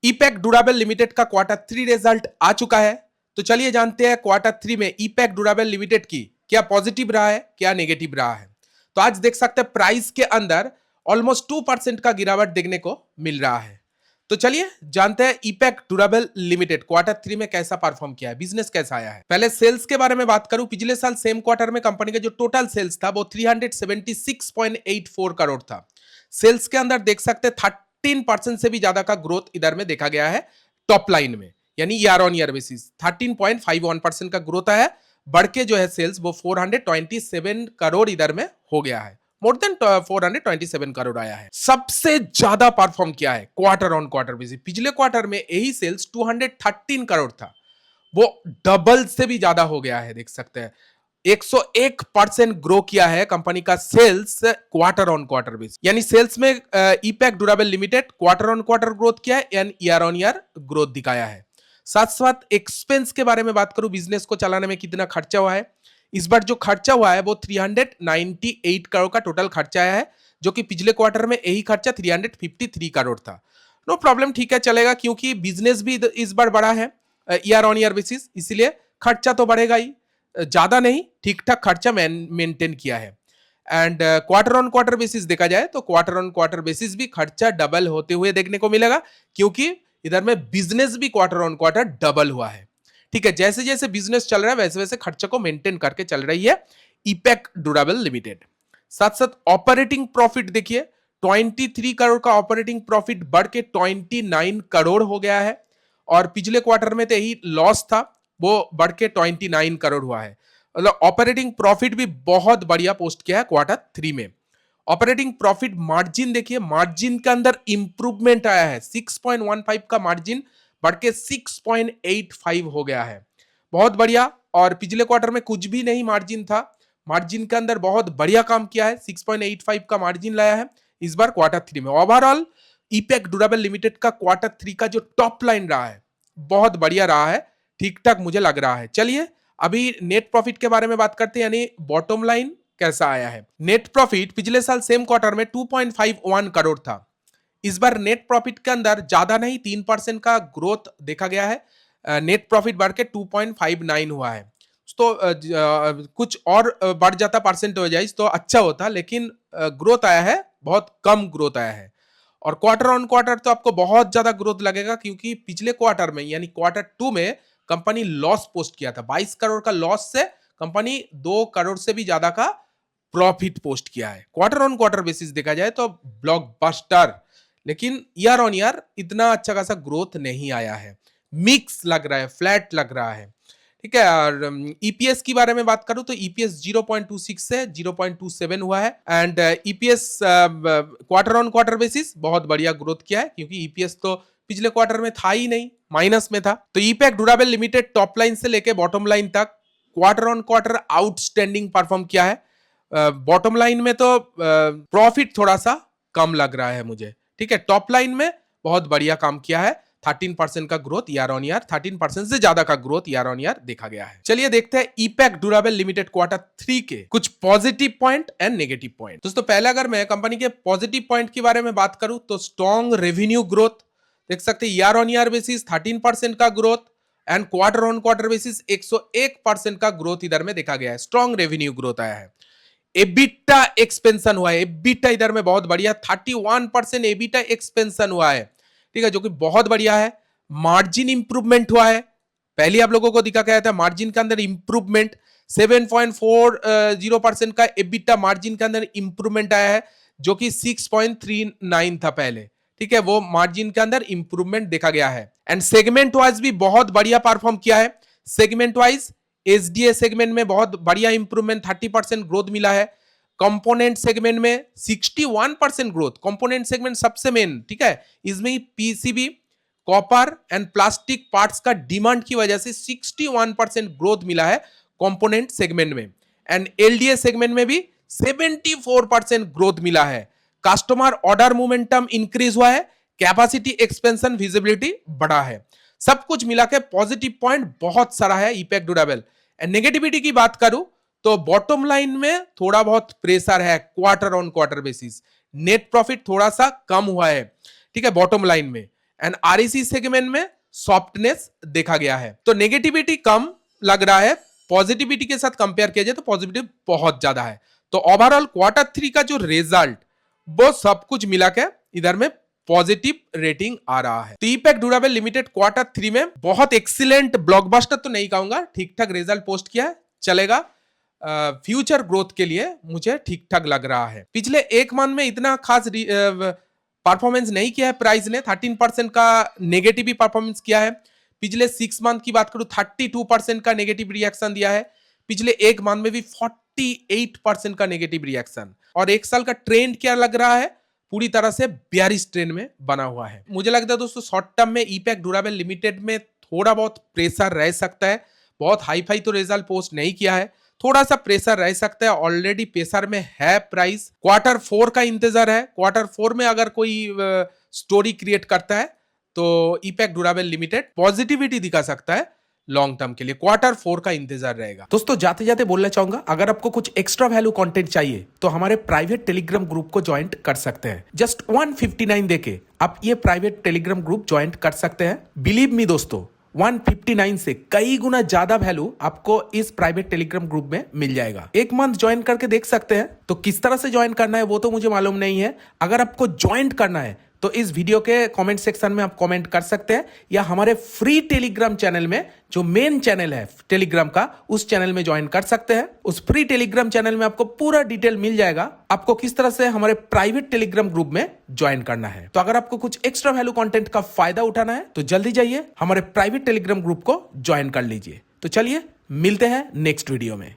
EPACK durable limited का Q3 result आ चुका है। तो चलिए जानते हैं Q3 में ईपैक ड्यूरेबल लिमिटेड की क्या पॉजिटिव रहा है, क्या नेगेटिव रहा है। तो आज देख सकते हैं प्राइस के अंदर ऑलमोस्ट 2% का गिरावट देखने को मिल रहा है। तो चलिए जानते हैं ईपैक ड्यूरेबल लिमिटेड Q3 में कैसा परफॉर्म किया है, बिजनेस कैसा आया है। पहले सेल्स के बारे में बात करूं, पिछले साल सेम क्वार्टर में कंपनी का जो टोटल सेल्स था वो 376.84 करोड़ था। सेल्स के अंदर देख सकते हैं 13% से भी ज्यादा का ग्रोथ इधर में देखा गया है। टॉप लाइन में यानी ईयर ऑन ईयर बेसिस 13.51% का ग्रोथ है, बढ़ के जो है सेल्स वो 427 करोड़ इधर में हो गया है। मोर देन 427 करोड़ आया है। सबसे ज्यादा परफॉर्म किया है क्वार्टर ऑन क्वार्टर बेसिस। पिछले क्वार्टर में यही सेल्स 213 करोड़ था, वो डबल से भी ज्यादा हो गया है। देख सकते हैं 101% ग्रो किया है कंपनी का sales quarter on quarter basis. यानी सेल्स में Epack durable limited quarter on quarter growth किया है and year on year growth दिखाया है। साथ साथ एक्सपेंस के बारे में बात करूं, बिजनेस को चलाने में कितना खर्चा हुआ है। इस बार जो खर्चा हुआ है वो 398 करोड़ का टोटल खर्चा आया है, जो कि पिछले क्वार्टर में यही खर्चा 353 करोड़ था। नो प्रॉब्लम, ठीक है, चलेगा, क्योंकि बिजनेस भी इस बार बड़ा है ईयर ऑन ईयर बेसिस, इसलिए खर्चा तो बढ़ेगा ही, ज्यादा नहीं, ठीक ठाक खर्चा मेंटेन किया है। And quarter on quarter basis देखा जाए तो क्वार्टर ऑन क्वार्टर बेसिस भी खर्चा डबल होते हुए देखने को मिलेगा, क्योंकि इधर में बिजनेस भी क्वार्टर ऑन क्वार्टर डबल हुआ है। ठीक है, जैसे जैसे बिजनेस चल रहा है वैसे वैसे खर्चे को मेंटेन करके चल रही है ईपैक ड्यूरेबल लिमिटेड। साथ साथ ऑपरेटिंग प्रॉफिट देखिए, 23 करोड़ का ऑपरेटिंग प्रॉफिट बढ़ के 29 करोड़ हो गया है, और पिछले क्वार्टर में तो यही लॉस था, वो बढ़ के 29 करोड़ हुआ है। मतलब ऑपरेटिंग प्रॉफिट भी बहुत बढ़िया पोस्ट किया है Q3 में। ऑपरेटिंग प्रॉफिट मार्जिन देखिए, मार्जिन के अंदर इंप्रूवमेंट आया है, 6.15 का मार्जिन बढ़ के 6.85 हो गया है, बहुत बढ़िया। और पिछले क्वार्टर में कुछ भी नहीं मार्जिन था, मार्जिन के अंदर बहुत बढ़िया काम किया है, 6.85 का मार्जिन लाया है इस बार Q3 में। ओवरऑल ईपैक ड्यूरेबल लिमिटेड का Q3 का जो टॉप लाइन रहा है बहुत बढ़िया रहा है, ठीक ठाक मुझे लग रहा है। चलिए अभी नेट प्रॉफिट के बारे में बात करते हैं, यानी बॉटम लाइन कैसा आया है। नेट प्रॉफिट पिछले साल सेम क्वार्टर में 2.51 करोड़ था, इस बार नेट प्रॉफिट के अंदर ज्यादा नहीं 3% का ग्रोथ देखा गया है। नेट प्रॉफिट बढ़ के 2.59 हुआ है। तो कुछ और बढ़ जाता परसेंटेज तो अच्छा होता, लेकिन ग्रोथ आया है, बहुत कम ग्रोथ आया है। और क्वार्टर ऑन क्वार्टर तो आपको बहुत ज्यादा ग्रोथ लगेगा, क्योंकि पिछले क्वार्टर में यानी Q2 में कंपनी लॉस पोस्ट किया था, 22 करोड़ का लॉस से कंपनी 2 करोड़ से भी ज्यादा का प्रॉफिट पोस्ट किया है। क्वार्टर ऑन क्वार्टर बेसिस देखा जाए तो ब्लॉकबस्टर, लेकिन ईयर ऑन ईयर इतना अच्छा खासा ग्रोथ नहीं आया है, मिक्स लग रहा है, फ्लैट लग रहा है। ठीक है, और ईपीएस की बारे में बात करूं तो ईपीएस 0.26 से 0.27 हुआ है, and EPS quarter on quarter basis बहुत बढ़िया ग्रोथ किया है, क्योंकि ईपीएस तो पिछले क्वार्टर में था ही नहीं, माइनस में था। तो EPACK durable limited top line से लेके बॉटम लाइन तक quarter on quarter outstanding perform किया है। बॉटम लाइन में तो प्रॉफिट थोड़ा सा कम लग रहा है मुझे। ठीक है, टॉप लाइन में बहुत बढ़िया काम किया है, 13% का ग्रोथ ईयर ऑन ईयर, 13% से ज्यादा का ग्रोथ ईयर ऑन ईयर देखा गया है। चलिए देखते हैं ईपैक ड्यूरेबल लिमिटेड Q3 के कुछ positive point and negative point. दोस्तों पहले अगर मैं कंपनी के पॉजिटिव पॉइंट के बारे में बात करूं तो स्ट्रॉन्ग रेवेन्यू ग्रोथ देख सकते हैं, ईयर ऑन ईयर बेसिस 13% का growth and quarter on quarter basis 101% का ग्रोथ इधर में देखा गया है, स्ट्रॉन्ग रेवेन्यू ग्रोथ आया है। एबिटा एक्सपेंशन हुआ है, एबिटा इधर में बहुत बढ़िया 31% एबिटा एक्सपेंशन हुआ है, ठीक है, जो कि बहुत बढ़िया है। मार्जिन इंप्रूवमेंट हुआ है, पहले आप लोगों को दिखा गया था मार्जिन के अंदर इंप्रूवमेंट, 7.40% का एबिटा मार्जिन के अंदर इंप्रूवमेंट आया है, जो कि 6.39 था पहले। ठीक है, वो मार्जिन के अंदर इंप्रूवमेंट देखा गया है। एंड सेगमेंट वाइज भी बहुत बढ़िया परफॉर्म किया है। सेगमेंट वाइज एसडीए सेगमेंट में बहुत बढ़िया इंप्रूवमेंट, 30% ग्रोथ मिला है। कंपोनेंट सेगमेंट में 61% ग्रोथ, कंपोनेंट सेगमेंट सबसे मेन, ठीक है, इसमें PCB copper and plastic parts का डिमांड की वजह से 61% ग्रोथ मिला है कंपोनेंट सेगमेंट में। एंड एलडीए सेगमेंट में भी 74% ग्रोथ मिला है। कस्टमर ऑर्डर मोमेंटम इंक्रीज हुआ है, कैपेसिटी एक्सपेंशन विजिबिलिटी बढ़ा है। सब कुछ मिला के पॉजिटिव पॉइंट बहुत सारा है ईपैक ड्यूरेबल। नेगेटिविटी की बात करूं तो बॉटम लाइन में थोड़ा बहुत प्रेशर है quarter on quarter basis, net profit थोड़ा सा कम हुआ है, ठीक है, बॉटम लाइन में। एंड आरईसी सेगमेंट में सॉफ्टनेस देखा गया है। तो नेगेटिविटी कम लग रहा है, पॉजिटिविटी के साथ कंपेयर किया जाए तो पॉजिटिविटी बहुत ज्यादा है। तो ओवरऑल Q3 का जो रिजल्ट वो सब कुछ मिला के इधर में पॉजिटिव रेटिंग आ रहा है। तो ईपैक ड्यूरेबल लिमिटेड Q3 में बहुत एक्सीलेंट ब्लॉकबस्टर तो नहीं कहूंगा, ठीक ठाक रिजल्ट पोस्ट किया है, चलेगा। फ्यूचर ग्रोथ के लिए मुझे ठीक ठाक लग रहा है। पिछले एक मंथ में इतना खास परफॉर्मेंस नहीं किया है प्राइस ने, 13% का नेगेटिव परफॉर्मेंस किया है। पिछले 6 मंथ की बात करूं 32% का नेगेटिव रिएक्शन दिया है। पिछले एक मंथ में भी 48% का नेगेटिव रिएक्शन। और एक साल का ट्रेंड क्या लग रहा है, पूरी तरह से बेयरिश ट्रेंड में बना हुआ है। मुझे लगता है दोस्तों शॉर्ट टर्म में ईपैक ड्यूरेबल लिमिटेड में थोड़ा बहुत प्रेशर रह सकता है। बहुत हाई फाई तो रिजल्ट पोस्ट नहीं किया है, थोड़ा सा प्रेशर रह सकता है। ऑलरेडी प्रेशर में है प्राइस। Q4 का इंतजार है। Q4 में अगर कोई स्टोरी क्रिएट करता है तो ईपैक ड्यूरेबल लिमिटेड पॉजिटिविटी दिखा सकता है लॉन्ग टर्म के लिए। Q4 का इंतजार रहेगा। दोस्तों जाते जाते बोलना चाहूंगा, अगर आपको कुछ एक्स्ट्रा वैल्यू कंटेंट चाहिए तो हमारे प्राइवेट टेलीग्राम ग्रुप को ज्वाइन कर सकते हैं। जस्ट 159 देके आप ये प्राइवेट टेलीग्राम ग्रुप ज्वाइन कर सकते हैं। बिलीव मी दोस्तों, 159 से कई गुना ज्यादा वैल्यू आपको इस प्राइवेट टेलीग्राम ग्रुप में मिल जाएगा। एक मंथ ज्वाइन करके देख सकते हैं। तो किस तरह से ज्वाइन करना है वो तो मुझे मालूम नहीं है। अगर आपको ज्वाइन करना है तो इस वीडियो के कमेंट सेक्शन में आप कमेंट कर सकते हैं, या हमारे फ्री टेलीग्राम चैनल में, जो मेन चैनल है टेलीग्राम का, उस चैनल में ज्वाइन कर सकते हैं। उस फ्री टेलीग्राम चैनल में आपको पूरा डिटेल मिल जाएगा, आपको किस तरह से हमारे प्राइवेट टेलीग्राम ग्रुप में ज्वाइन करना है। तो अगर आपको कुछ एक्स्ट्रा वैल्यू कंटेंट का फायदा उठाना है तो जल्दी जाइए हमारे प्राइवेट टेलीग्राम ग्रुप को ज्वाइन कर लीजिए। तो चलिए मिलते हैं नेक्स्ट वीडियो में।